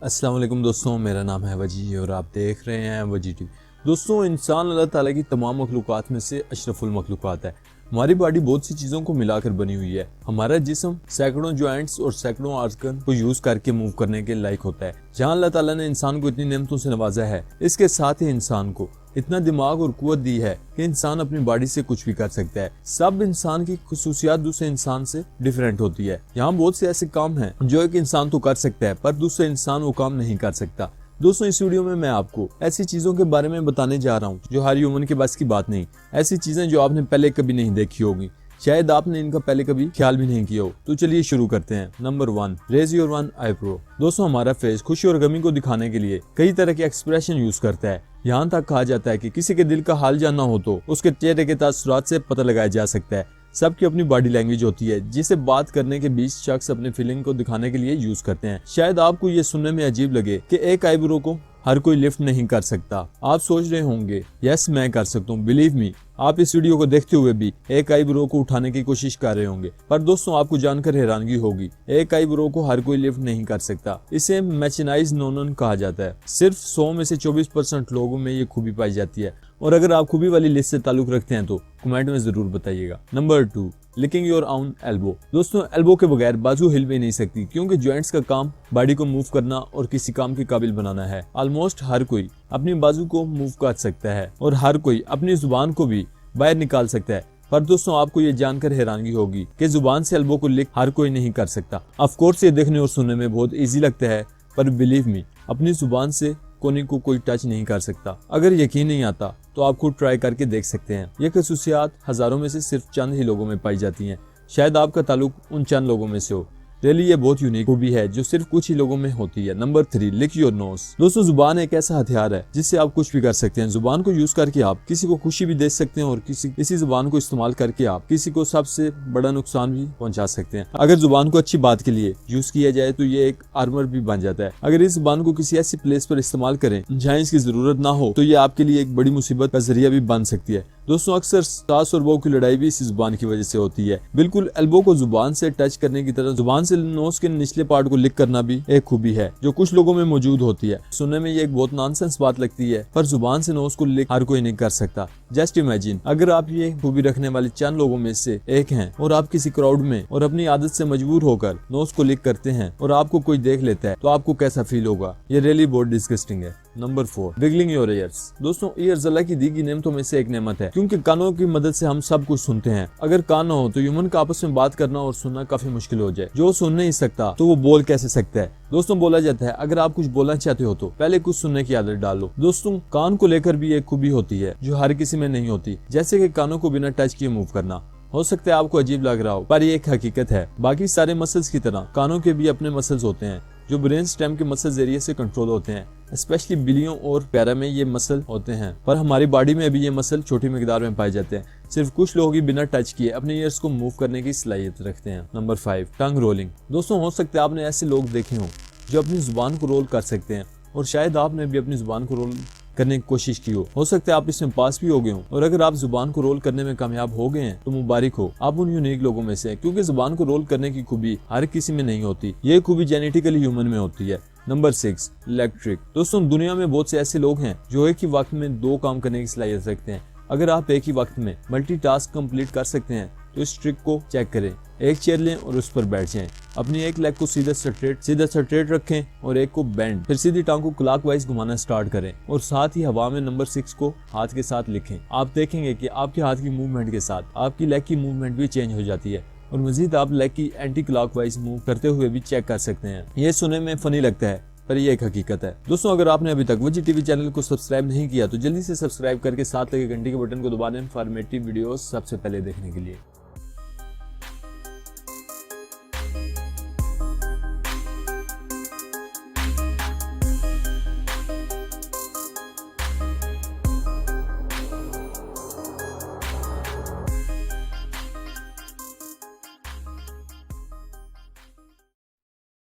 अस्सलाम वालेकुम दोस्तों, मेरा नाम है वजी और आप देख रहे हैं वजी टीवी। दोस्तों, इंसान अल्लाह ताला की तमाम मखलूक़ात में से अशरफुल मखलूक़ात है। हमारी बॉडी बहुत सी चीज़ों को मिलाकर बनी हुई है। हमारा जिस्म सैकड़ों जॉइंट्स और सैकड़ों आर्गन को यूज़ करके मूव करने के लायक होता है। जहाँ अल्लाह ताला ने इंसान को इतनी नेमतों से नवाजा है, इसके साथ ही इंसान को इतना दिमाग और कुव्वत दी है कि इंसान अपनी बॉडी से कुछ भी कर सकता है। सब इंसान की खुसूसियात दूसरे इंसान से डिफरेंट होती है। यहाँ बहुत से ऐसे काम हैं जो एक इंसान तो कर सकता है पर दूसरे इंसान वो काम नहीं कर सकता। दोस्तों, इस वीडियो में मैं आपको ऐसी चीजों के बारे में बताने जा रहा हूँ जो हर ह्यूमन के बस की बात नहीं। ऐसी चीजें जो आपने पहले कभी नहीं देखी होगी, शायद आपने इनका पहले कभी ख्याल भी नहीं किया हो। तो चलिए शुरू करते हैं। Number 1, raise your one eyebrow. दोस्तों, हमारा फेस खुशी और गमी को दिखाने के लिए कई तरह के एक्सप्रेशन यूज करता है। यहाँ तक कहा जाता है कि किसी के दिल का हाल जानना हो तो उसके चेहरे के तासुरात से पता लगाया जा सकता है। सबकी अपनी बॉडी लैंग्वेज होती है जिसे बात करने के बीच शख्स अपने फीलिंग को दिखाने के लिए यूज करते हैं। शायद आपको ये सुनने में अजीब लगे कि एक आईब्रो को हर कोई लिफ्ट नहीं कर सकता। आप सोच रहे होंगे, यस मैं कर सकता हूँ। बिलीव मी, आप इस वीडियो को देखते हुए भी एक आईब्रो को उठाने की कोशिश कर रहे होंगे। पर दोस्तों, आपको जानकर हैरानगी होगी, एक आईब्रो को हर कोई लिफ्ट नहीं कर सकता। इसे मैचनाइज नोनन कहा जाता है। सिर्फ 100 में से 24% लोगों में ये खूबी पाई जाती है। और अगर आप खूबी वाली लिस्ट से ताल्लुक रखते हैं तो कमेंट में जरूर बताइएगा। Number 2, licking your own elbow. दोस्तों, एल्बो के बगैर बाजू हिल भी नहीं सकती, क्योंकि जॉइंट्स का काम बॉडी को मूव करना और किसी काम के काबिल बनाना है। ऑलमोस्ट हर कोई अपनी बाजू को मूव कर सकता है और हर कोई अपनी जुबान को भी बाहर निकाल सकता है। पर दोस्तों, आपको ये जानकर हैरानगी होगी कि जुबान से एल्बो को लिक हर कोई नहीं कर सकता। ऑफ कोर्स ये देखने और सुनने में बहुत इजी लगता है, पर बिलीव मी, अपनी जुबान से कोने को कोई टच नहीं कर सकता। अगर यकीन नहीं आता तो आप खुद ट्राई करके देख सकते हैं। ये खसूसियात हजारों में से सिर्फ चंद ही लोगों में पाई जाती हैं। शायद आपका ताल्लुक उन चंद लोगों में से हो। रियली ये बहुत यूनिक खूबी है जो सिर्फ कुछ ही लोगों में होती है। Number 3, lick your nose. दोस्तों, जुबान एक ऐसा हथियार है जिससे आप कुछ भी कर सकते हैं। जुबान को यूज करके आप किसी को खुशी भी दे सकते हैं और इसी जुबान को इस्तेमाल करके आप किसी को सबसे बड़ा नुकसान भी पहुंचा सकते हैं। अगर जुबान को अच्छी बात के लिए यूज किया जाए तो ये एक आर्मर भी बन जाता है। अगर इस जुबान को किसी ऐसी प्लेस पर इस्तेमाल करें जहाँ इसकी जरूरत ना हो तो ये आपके लिए एक बड़ी मुसीबत का जरिया भी बन सकती है। दोस्तों, अक्सर सास और बहू की लड़ाई भी इस जुबान की वजह से होती है। बिल्कुल एल्बो को जुबान से टच करने की तरह जुबान से नोज के निचले पार्ट को लिक करना भी एक खूबी है जो कुछ लोगों में मौजूद होती है। सुनने में ये एक बहुत नॉनसेंस बात लगती है, पर जुबान से नोज को लिक हर कोई नहीं कर सकता। जस्ट इमेजिन, अगर आप ये खूबी रखने वाले चंद लोगों में से एक हैं और आप किसी क्राउड में और अपनी आदत से मजबूर होकर नोज को लिक करते हैं और आपको कोई देख लेता है तो आपको कैसा फील होगा? ये रियली बहुत डिस्गस्टिंग है। Number 4, wiggling your ears. दोस्तों, ईयर्स अल्लाह की दी गई नेमतों में से एक नेमत है, क्योंकि कानों की मदद से हम सब कुछ सुनते हैं। अगर कान न हो तो ह्यूमन का आपस में बात करना और सुनना काफी मुश्किल हो जाए। जो सुन नहीं सकता तो वो बोल कैसे सकता है? दोस्तों, बोला जाता है अगर आप कुछ बोलना चाहते हो तो पहले कुछ सुनने की आदत डालो। दोस्तों, कान को लेकर भी एक खूबी होती है जो हर किसी में नहीं होती, जैसे कि कानों को बिना टच किए मूव करना। हो सकता है आपको अजीब लग रहा हो, पर ये एक हकीकत है। बाकी सारे मसल्स की तरह कानों के भी अपने मसल्स होते हैं जो ब्रेन स्टेम के मसल जरिए से कंट्रोल होते हैं। स्पेशली बिल्लियों और पैरा में ये मसल होते हैं, पर हमारी बॉडी में भी ये मसल छोटी मिकदार में पाए जाते हैं। सिर्फ कुछ लोग ही बिना टच किए अपने ईयर्स को मूव करने की सलाहियत रखते हैं। नंबर 5, टंग रोलिंग। दोस्तों, हो सकता है आपने ऐसे लोग देखे हों जो अपनी जुबान को रोल कर सकते हैं और शायद आपने भी अपनी जुबान को रोल करने की कोशिश की हो सकता है आप इसमें पास भी हो गए हो। और अगर आप जुबान को रोल करने में कामयाब हो गए हैं तो मुबारक हो, आप उन यूनिक लोगों में से हैं, क्योंकि जुबान को रोल करने की खूबी हर किसी में नहीं होती। ये खूबी जेनेटिकली ह्यूमन में होती है। Number 6, electric. दोस्तों, दुनिया में बहुत से ऐसे लोग हैं जो एक ही वक्त में 2 काम करने की सलाहियत रखते हैं। अगर आप एक ही वक्त में मल्टीटास्क कंप्लीट कर सकते हैं तो इस ट्रिक को चेक करें। एक चेयर लें और उस पर बैठ जाएं। अपनी एक लेग को सीधा स्ट्रेट रखें और एक को बेंड, फिर सीधी टांग को क्लॉकवाइज घुमाना स्टार्ट करें और साथ ही हवा में नंबर 6 को हाथ के साथ लिखें। आप देखेंगे कि आपके हाथ की मूवमेंट के साथ आपकी लेग की मूवमेंट भी चेंज हो जाती है और मजीद आप लेग की एंटी क्लॉकवाइज मूव करते हुए भी चेक कर सकते हैं। ये सुनने में फनी लगता है पर ये एक हकीकत है। दोस्तों, अगर आपने अभी तक वजी टीवी चैनल को सब्सक्राइब नहीं किया तो जल्दी से सब्सक्राइब करके साथ लगे घंटी के बटन को दबा दें इन्फॉर्मेटिव वीडियोस सबसे पहले देखने के लिए।